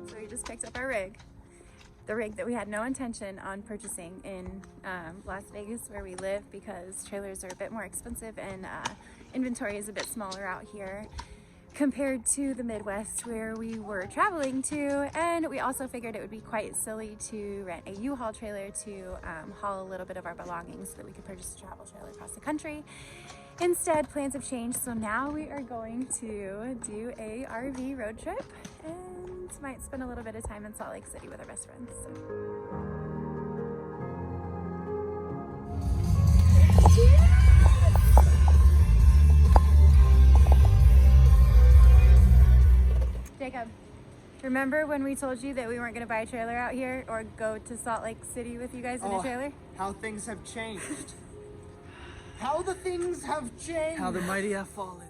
So we just picked up our rig. The rig that we had no intention on purchasing in Las Vegas where we live, because trailers are a bit more expensive and inventory is a bit smaller out here compared to the Midwest where we were traveling to. And we also figured it would be quite silly to rent a U-Haul trailer to haul a little bit of our belongings so that we could purchase a travel trailer across the country. Instead, plans have changed, so now we are going to do a RV road trip and might spend a little bit of time in Salt Lake City with our best friends. Jacob, remember when we told you that we weren't going to buy a trailer out here or go to Salt Lake City with you guys in a trailer? How things have changed. How the things have changed. How the mighty have fallen.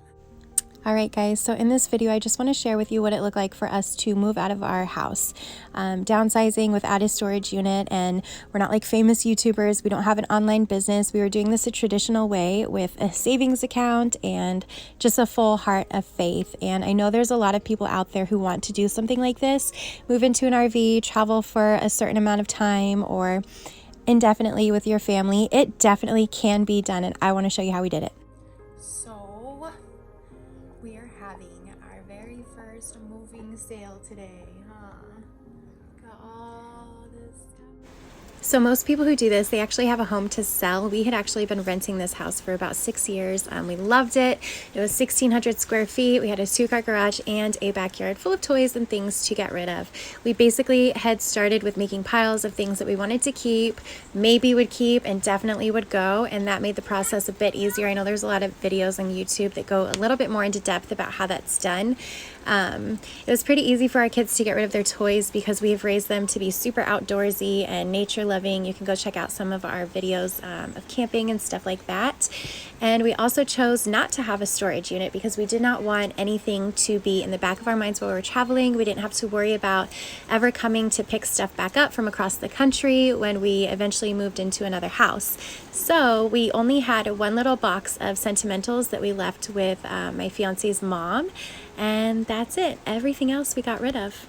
All right, guys, so in this video, I just want to share with you what it looked like for us to move out of our house. Downsizing without a storage unit, and we're not like famous YouTubers. We don't have an online business. We were doing this a traditional way with a savings account and just a full heart of faith. And I know there's a lot of people out there who want to do something like this, move into an RV, travel for a certain amount of time or indefinitely with your family. It definitely can be done, and I want to show you how we did it. So we are having our very first moving sale today, huh? Got all this stuff. So most people who do this, they actually have a home to sell. We had actually been renting this house for about 6 years. We loved it. It was 1,600 square feet. We had a 2-car garage and a backyard full of toys and things to get rid of. We basically had started with making piles of things that we wanted to keep, maybe would keep, and definitely would go, and that made the process a bit easier. I know there's a lot of videos on YouTube that go a little bit more into depth about how that's done. It was pretty easy for our kids to get rid of their toys because we have raised them to be super outdoorsy and nature loving. You can go check out some of our videos of camping and stuff like that. And we also chose not to have a storage unit because we did not want anything to be in the back of our minds while we were traveling. We didn't have to worry about ever coming to pick stuff back up from across the country when we eventually moved into another house. So we only had one little box of sentimentals that we left with my fiance's mom, and that's it. Everything else we got rid of.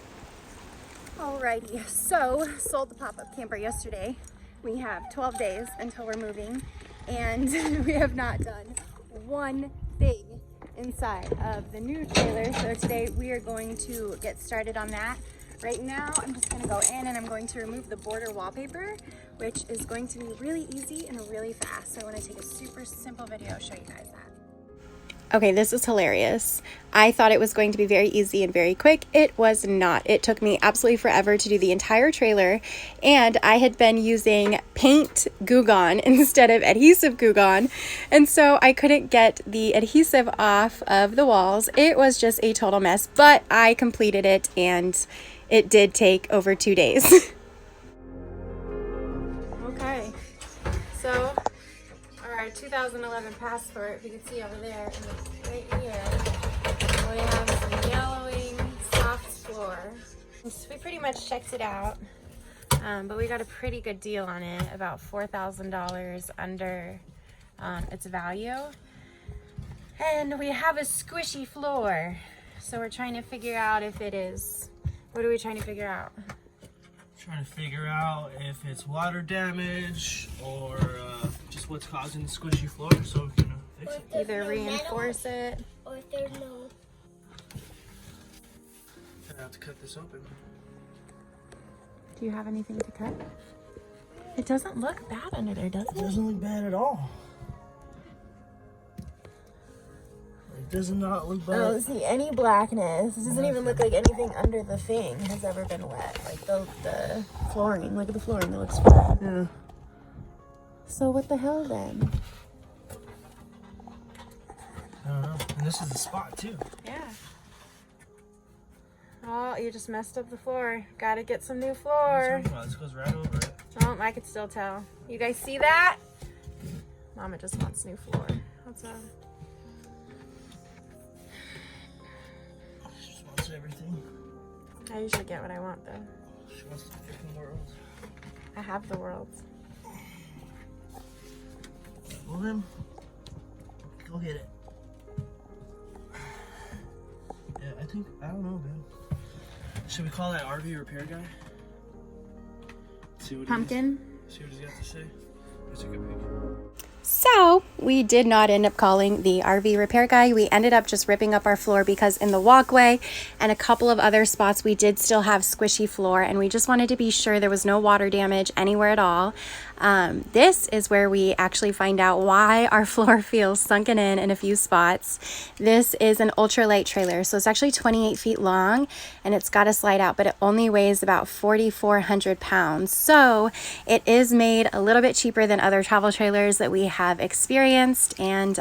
Alrighty, so sold the pop-up camper yesterday. We have 12 days until we're moving, and we have not done one thing inside of the new trailer. So today we are going to get started on that. Right now, I'm just gonna go in and I'm going to remove the border wallpaper, which is going to be really easy and really fast. So I wanna take a super simple video, show you guys that. Okay, this is hilarious. I thought it was going to be very easy and very quick. It was not. It took me absolutely forever to do the entire trailer, and I had been using paint Goo Gone instead of adhesive Goo Gone, and so I couldn't get the adhesive off of the walls. It was just a total mess, but I completed it, and it did take over 2 days. Okay, so our 2011 passport, you can see over there, and it's right here. We have some yellowing soft floor. So we pretty much checked it out, but we got a pretty good deal on it, about $4,000 under its value. And we have a squishy floor, so we're trying to figure out if it is. What are we trying to figure out? Trying to figure out if it's water damage or just what's causing the squishy floor, so we can fix it. Either reinforce it. Or if there's no. I have to cut this open. Do you have anything to cut? It doesn't look bad under there, does It it? doesn't look bad at all. It does not look bad. I don't see any blackness. It doesn't even look like anything under the thing has ever been wet. Like the flooring. Look at the flooring. It looks fine. Yeah. So what the hell then? I don't know. And this is the spot too. Yeah. Oh, you just messed up the floor. Gotta get some new floor. This goes right over it. Oh, I could still tell. You guys see that? Mama just wants new floor. What's up? She just wants everything. I usually get what I want though. She wants the freaking world. I have the world. Well then, go get it. Yeah, I don't know, man. Should we call that RV repair guy? See what Pumpkin. See what he's got to say. That's a good pick. So we did not end up calling the RV repair guy. We ended up just ripping up our floor because in the walkway and a couple of other spots we did still have squishy floor, and we just wanted to be sure there was no water damage anywhere at all. This is where we actually find out why our floor feels sunken in a few spots. This is an ultralight trailer, so it's actually 28 feet long and it's got a slide out, but it only weighs about 4,400 pounds. So it is made a little bit cheaper than other travel trailers that we have experienced, and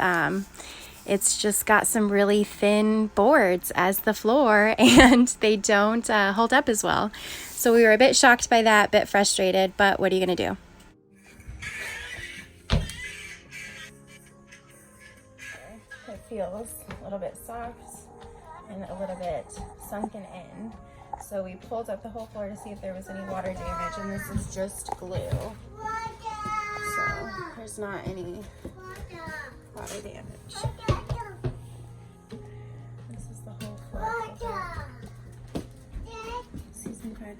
it's just got some really thin boards as the floor, and they don't hold up as well. So we were a bit shocked by that, bit frustrated, but what are you gonna do? It feels a little bit soft and a little bit sunken in. So we pulled up the whole floor to see if there was any water damage, and this is just glue. So there's not any water damage. This is the whole floor. Season card.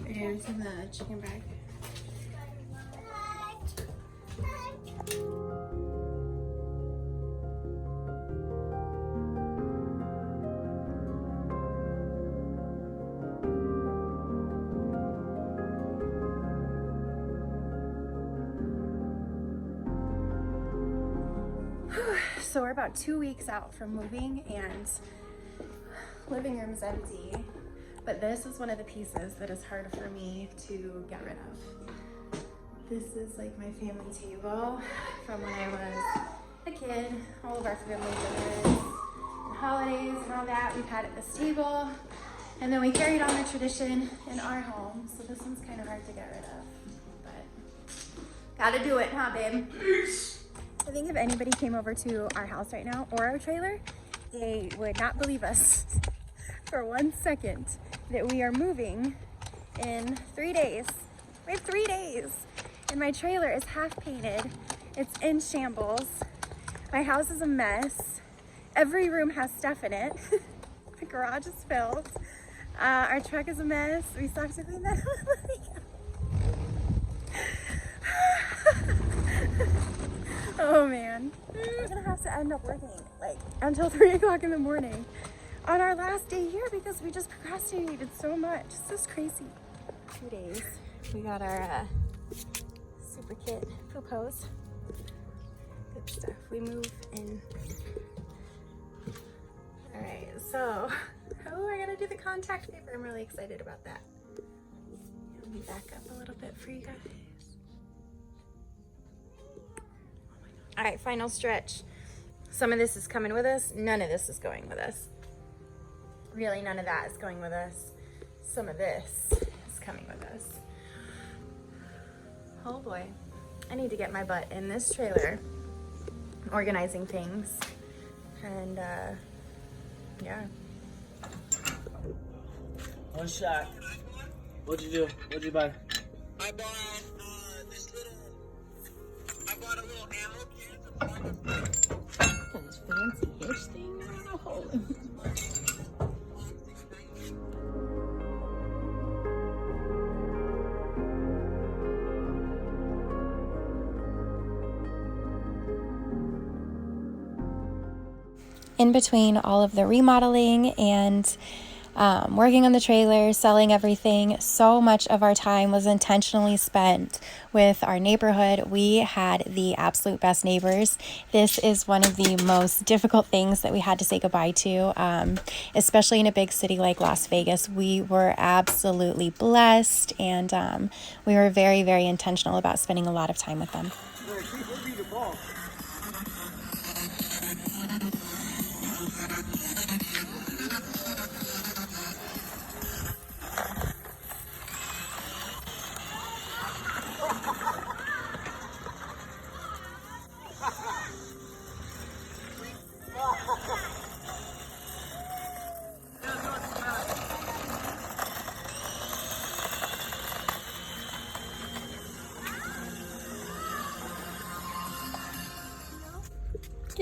Yeah, it's in the chicken bag. So we're about 2 weeks out from moving, and living room's empty, but this is one of the pieces that is hard for me to get rid of. This is like my family table from when I was a kid. All of our family dinners and holidays and all that, we've had at this table, and then we carried on the tradition in our home. So this one's kind of hard to get rid of, but gotta do it, huh, babe? I think if anybody came over to our house right now or our trailer, they would not believe us for 1 second that we are moving in 3 days. We have 3 days, and my trailer is half painted. It's in shambles. My house is a mess. Every room has stuff in it. The garage is filled. Our truck is a mess. We still have to clean that up. Oh man, we're gonna have to end up working like until 3 o'clock in the morning on our last day here because we just procrastinated so much. This is crazy. 2 days. We got our super kit poop hose. Good stuff. We move in. All right, so I gotta do the contact paper. I'm really excited about that. Let me back up a little bit for you guys. All right, final stretch. Some of this is coming with us. None of this is going with us. Really, none of that is going with us. Some of this is coming with us. Oh boy. I need to get my butt in this trailer, organizing things. And yeah. One shot. What'd you do? What'd you buy? I bought a little ammo can. This fancy hitch thing, I don't know. In between all of the remodeling and working on the trailer, selling everything, so much of our time was intentionally spent with our neighborhood. We had the absolute best neighbors. This is one of the most difficult things that we had to say goodbye to, especially in a big city like Las Vegas. We were absolutely blessed, and we were very, very intentional about spending a lot of time with them.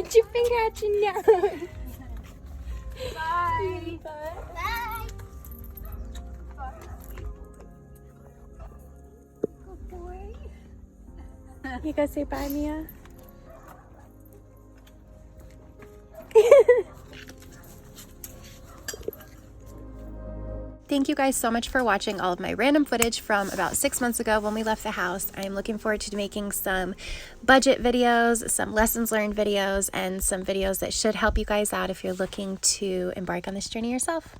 Put your finger at your nose. Bye. Bye. Good boy. You guys say bye, Mia? Thank you guys so much for watching all of my random footage from about 6 months ago when we left the house. I'm looking forward to making some budget videos, some lessons learned videos, and some videos that should help you guys out if you're looking to embark on this journey yourself.